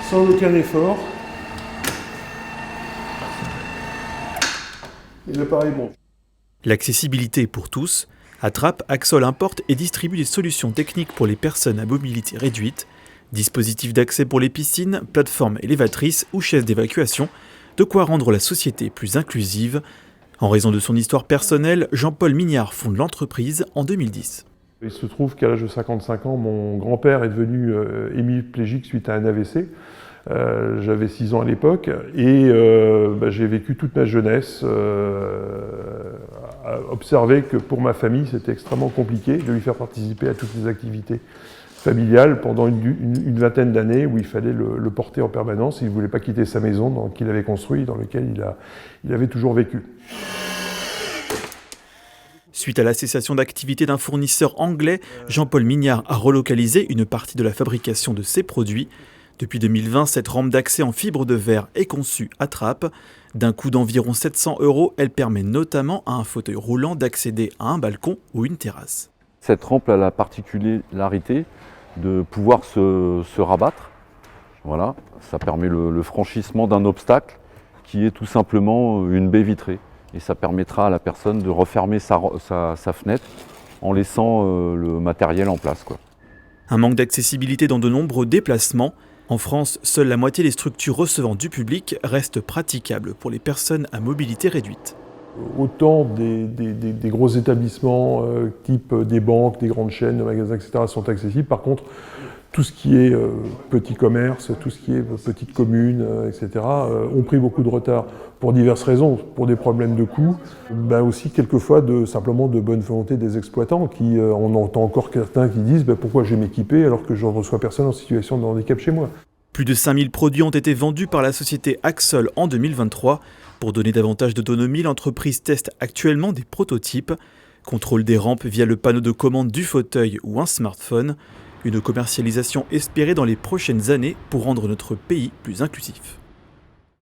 sans aucun effort. Et l'appareil monte. L'accessibilité pour tous, Attrape, Axol importe et distribue des solutions techniques pour les personnes à mobilité réduite, dispositifs d'accès pour les piscines, plateformes élévatrices ou chaises d'évacuation, de quoi rendre la société plus inclusive. En raison de son histoire personnelle, Jean-Paul Mignard fonde l'entreprise en 2010. Il se trouve qu'à l'âge de 55 ans, mon grand-père est devenu hémiplégique suite à un AVC. J'avais 6 ans à l'époque et j'ai vécu toute ma jeunesse à observer que pour ma famille c'était extrêmement compliqué de lui faire participer à toutes les activités familiales pendant une vingtaine d'années où il fallait le porter en permanence. Il ne voulait pas quitter sa maison qu'il avait construite, dans laquelle il avait toujours vécu. Suite à la cessation d'activité d'un fournisseur anglais, Jean-Paul Mignard a relocalisé une partie de la fabrication de ses produits. Depuis 2020, cette rampe d'accès en fibre de verre est conçue Attrape. D'un coût d'environ 700 €, elle permet notamment à un fauteuil roulant d'accéder à un balcon ou une terrasse. Cette rampe a la particularité de pouvoir se rabattre. Voilà, ça permet le franchissement d'un obstacle qui est tout simplement une baie vitrée. Et ça permettra à la personne de refermer sa fenêtre en laissant le matériel en place, quoi. Un manque d'accessibilité dans de nombreux déplacements. En France, seule la moitié des structures recevant du public restent praticables pour les personnes à mobilité réduite. Autant des gros établissements type des banques, des grandes chaînes de magasins, etc. sont accessibles. Par contre, tout ce qui est petit commerce, tout ce qui est petite commune, etc. Ont pris beaucoup de retard pour diverses raisons, pour des problèmes de coûts, aussi quelquefois simplement de bonne volonté des exploitants qui, on entend encore certains qui disent pourquoi je vais m'équiper alors que je ne reçois personne en situation de handicap chez moi. Plus de 5000 produits ont été vendus par la société Axol en 2023. Pour donner davantage d'autonomie, l'entreprise teste actuellement des prototypes. Contrôle des rampes via le panneau de commande du fauteuil ou un smartphone. Une commercialisation espérée dans les prochaines années pour rendre notre pays plus inclusif.